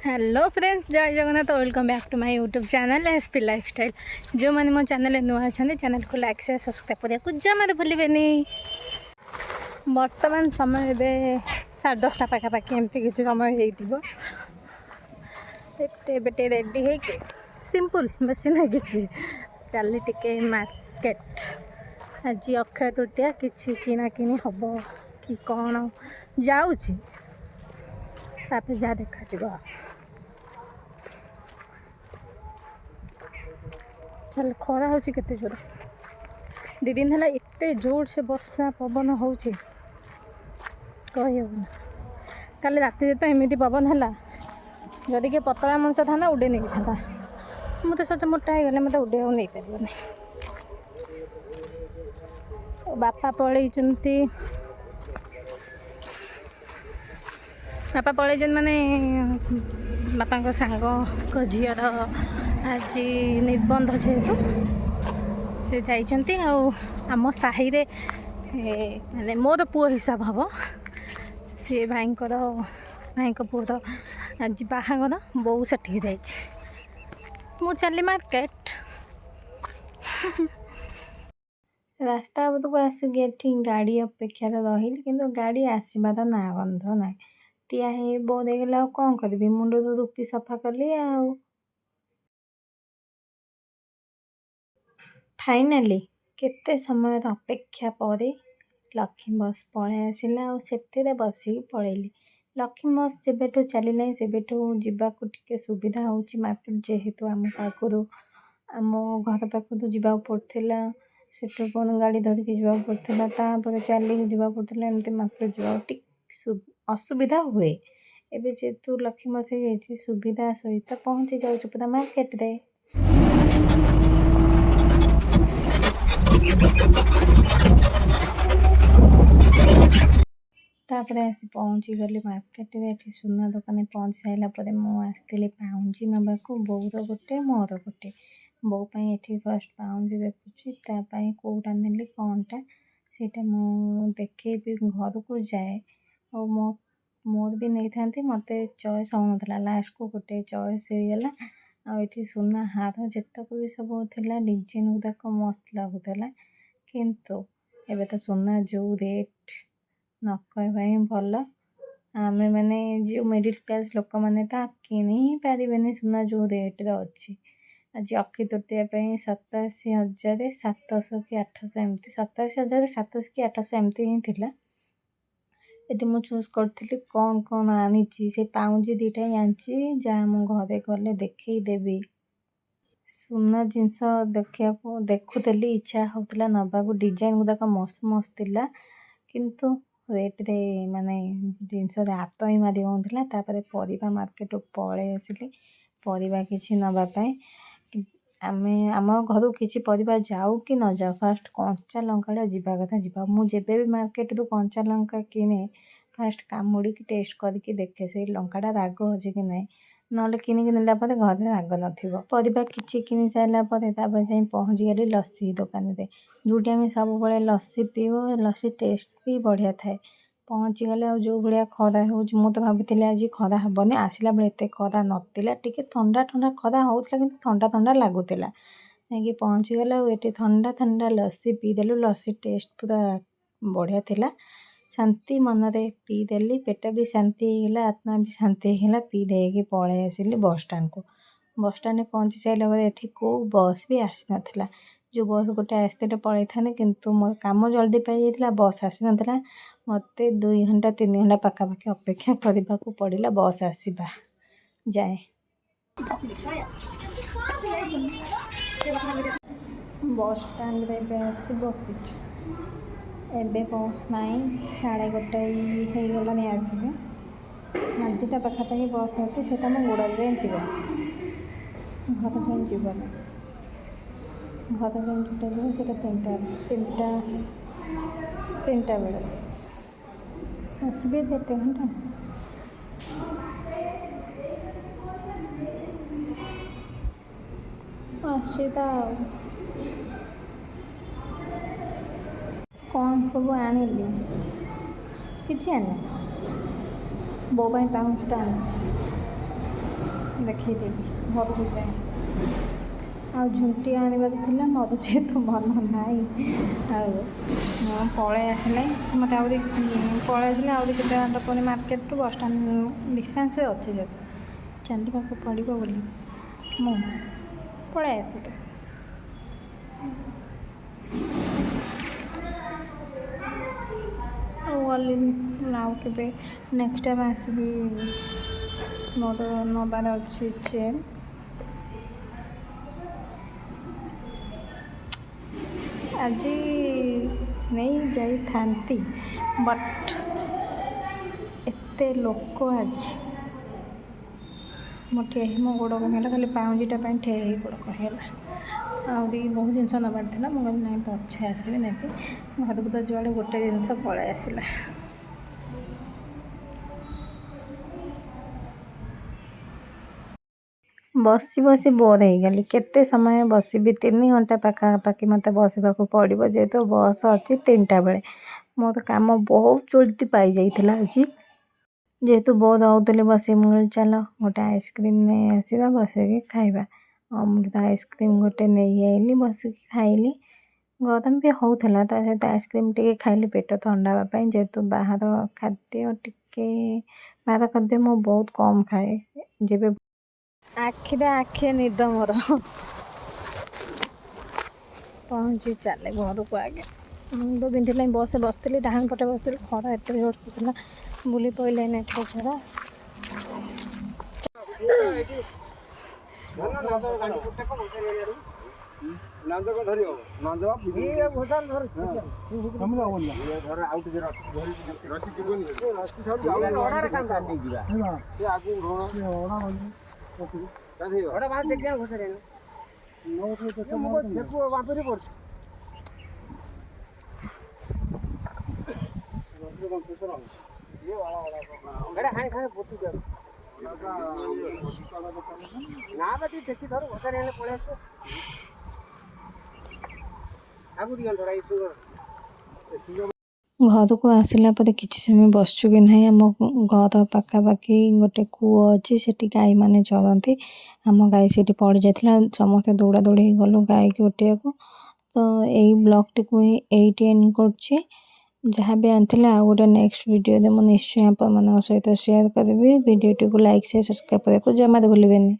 Hello friends, जय Jagannath. Welcome back to my YouTube channel SP lifestyle. जो मैंने मो चैनल नुआ अच्छा चैनल को लाइक शेयर सब्सक्राइब करने को जमा भूलें। बर्तमान समय ए 10:30 पाखापाखि एमती किसी समय होटे रेडी है सिंपल बेस ना कि चली टे मार्केट। आज अक्षय तृतीया किसी किना किनी हम कि कौन जाऊँगी जहाँ देखा चल खरा हो केते जोर 2 दिन है एत जोर से वर्षा पवन हो कहना। कल राति तो एमती पवन है जदि के पतला मनुष्य था उड़े नहीं था। मुझे सच मोटा हो गले मत उड़े नहीं पार। बापा पलैन माने बापा सांग झीर आज निबंध जेहेतु से जाइछन्ति आम साही रे माने मोर पुओ हिसाब हम सी भाई पुओर आज बाहागर बो सेठी जा चली मार्केट। रास्ता को आसिक गाड़ी अपेक्षा रही कि गाड़ी आसबार ना गंध ना टिया है बो देगला कौन करी मुंड तो रूपी सफा कली फाइनाली केते समय अपेक्षा पर लक्ष्मी बस पलि आसला से बसिक पलैली। लक्ष्मी बस जब चलना से जावाक टे सुविधा हो मार्केट जेहेतु आमको आगुरी आम घर पाखु जावा पड़ता से गाड़ी धरिकी जावाक पड़ता चलिक जावाक पड़ता एमती मार्केट जावा असुविधा हुए। एबे जेहेतु लक्ष्मी बस हो सुविधा सहित पहुँची जाऊँ पूरा मार्केट रे। तापर आसी पहुँची गली मार्केट रे। सुना दुकान पहुँची सारापर मुझे पाउंजी नवाक बोर गोटे मोर गोटे बो ये फर्स्ट पाउंजी देखुची कौटा नेली कौनटा सीटा मु देखेबी घर को जाए और मोर भी नहीं था मत चॉइस हो ना लास्ट को गोटे चॉइस होगा। आठी सुना हार जितक भी सब थिला डिजाइन गुड़ाक मस्त लगुला किंतु एबे तो सुना जो रेट न कहवाई भल आमे मैंने जो मिडिल क्लास लोक मैंने तो किनी ही पारे सुना जो रेट रे अच्छी। आज अक्षय तृतीया 87,700 कि 800 एमती 87,700 कि 800 एमती ही थिला। ये मुझे चूज करी कौन कौन आनी से पाउंजी 2टा आनी जहाँ मु घरे गले देखईदेवी सुना जिनस देखा देखुली इच्छा होता नवाक डिजाइन गुड़ाक मस्त मस्त थिला किंतु रेट रे माने जिनस हाथ ही मारी होता। परिवा मार्केट पलि आसिली परिवा किसी नवापाई आमे आम घर किसी परिवा जाऊ कि न जाऊ फास्ट कंचा लंका जावा कथा जा मुझे भी मार्केट रू कंचा लंका किने फास्ट कामुड़ी टेस्ट करके देखे से लंकाटा राग अच्छे कि ना ना किनिक नेला घरे राग ना किसी किनी सारापर जा पहुँची गली लस्सी दुकान रे जोटी आम सब लस्सी पीओ लस्सी टेस्ट भी बढ़िया थाए। पहुँची गले जो भाया खरा हो तो भाभी आज खरा हेनी आसला बेले एत खरा नाला टे ठंडा ठंडा खरा होता कि ठंडा ठंडा लगुला जाकि पहुँची गला ये ठंडा ठंडा लस्सी पीदेलु लस्सी टेस्ट पूरा बढ़िया थिला। शांति मनरे पीदेली पेट भी शांति होगा आत्मा भी शांति होगा पी देकी पलि आसिली बस स्टाण्ड पहुँची सारा ये कौ बस भी आसी ना जो बस गोटे आसते पलि था किंतु मोर काम जल्दी पाई जाता बस आसी ना मत 2 घंटा 3 घंटा पाखापाखि अपेक्षा करने को पड़ा बस आसवा जाए। बस स्टाण्ड आसी बसी एबे बस नाई 1:30 हो गलानी आसिले 2टा पाखापाखि बस अच्छी से गोड़ा जाए जीव घर जाए जीवन घर जाए जोटा जीव से 3टा बेले आसबे एत घंटा आसता कौन सब आनिली किसी आने बो टाउन स्टाण्ड ଦେଖେଇଦେବି ଘରକୁ ଯାଏ। ଆଉ ଝୁଣ୍ଟି ଆଣିବାର ଥିଲା, ମୋର ଯେହେତୁ ମନ ନାହିଁ ଆଉ ପଳେଇ ଆସିଲେ ମୋତେ ଆହୁରି ପଳେଇ ଆସିଲେ ଆହୁରି କେତେ ବାଟ ପୁଣି ମାର୍କେଟରୁ ବସଷ୍ଟାଣ୍ଡ ଡିଷ୍ଟାନ୍ସରେ ଅଛି ଯଦି ଚାଲିବାକୁ ପଡ଼ିବ ବୋଲି ମୁଁ ପଳେଇ ଆସିଲି। ଆଉ ଗଲିନି ଆଉ କେବେ ନେକ୍ସଟ ଟାଇମ୍ ଆସିବି ମୋର ନେବାର ଅଛି ଚେନ୍। ଆଜି ନେଇ ଯାଇଥାନ୍ତି ବଟ୍ ଏତେ ଲୋକ ଆଜି ମୋ ଗୋଡ଼ କ'ଣ ହେଲା, ଖାଲି ପାଉଁଜିଟା ପାଇଁ ଠିଆ ହେଇ ଗୋଡ଼ କ'ଣ ହେଲା। ଆହୁରି ବହୁତ ଜିନିଷ ନେବାର ଥିଲା, ମୁଁ କହିଲି ନାଇଁ ପଛେ ଆସିବି ନେବି। ଘରକୁ ତ ଯୁଆଡ଼େ ଗୋଟେ ଜିନିଷ ପଳେଇ ଆସିଲା। ବସି ବସି ବୋର୍ ହେଇଗଲି। କେତେ ସମୟ ବସିବି, 3 ଘଣ୍ଟା ପାଖାପାଖି ମୋତେ ବସିବାକୁ ପଡ଼ିବ, ଯେହେତୁ ବସ୍ ଅଛି 3ଟା ବେଳେ। ମୋର କାମ ବହୁତ ଜଲ୍ଦି ପାଇଯାଇଥିଲା ଆଜି, ଯେହେତୁ ବୋର୍ ହେଉଥିଲି ବସି। ମୁଁ କହିଲି ଚାଲ ଗୋଟେ ଆଇସ୍କ୍ରିମ୍ ନେଇ ଆସିବା, ବସିକି ଖାଇବା। ଅମୃତ ଆଇସ୍କ୍ରିମ୍ ଗୋଟେ ନେଇ ଆଇଲି, ବସିକି ଖାଇଲି। ଗରମ ବି ହେଉଥିଲା, ତା ସହିତ ଆଇସ୍କ୍ରିମ୍ ଟିକେ ଖାଇଲି ପେଟ ଥଣ୍ଡା ହେବା ପାଇଁ, ଯେହେତୁ ବାହାର ଖାଦ୍ୟ ମୁଁ ବହୁତ କମ୍ ଖାଏ। ଯେବେ ଆଖିରେ ନିଦ ମୋର ପହଞ୍ଚି ଚାଲେ ଘରକୁ ଆଗେ। ମୁଣ୍ଡ ବିନ୍ଧିଲା, ବସ୍ରେ ବସିଥିଲି, ଡାହାଣ ପଟେ ବସିଥିଲି, ଖରା ଏତେ ଜୋର ହେଉଥିଲା, ବୁଲି ପଡ଼ିଲା ଏତେ ଖରା। ଘରକୁ ଆସିଲା ପରେ କିଛି ସମୟ ବସିଛୁ କି ନାହିଁ, ଆମ ଘର ପାଖାପାଖି ଗୋଟେ କୂଅ ଅଛି, ସେଠି ଗାଈମାନେ ଚରନ୍ତି। ଆମ ଗାଈ ସେଠି ପଡ଼ିଯାଇଥିଲା, ସମସ୍ତେ ଦୌଡ଼ା ଦୌଡ଼ି ଗଲୁ ଗାଈକି ଉଠାଇବାକୁ। ତ ଏଇ ବ୍ଲଗ୍ଟିକୁ ହିଁ ଏଇଠି ଏଣ୍ଡ କରୁଛି। ଯାହା ବି ଆଣିଥିଲେ ଆଉ ଗୋଟେ ନେକ୍ସଟ ଭିଡ଼ିଓରେ ମୁଁ ନିଶ୍ଚୟ ଆପଣମାନଙ୍କ ସହିତ ସେୟାର କରିବି। ଭିଡ଼ିଓଟିକୁ ଲାଇକ୍ ସେୟାର ସବସ୍କ୍ରାଇବ୍ କରିବାକୁ ଜମାରେ ଭୁଲିବେନି।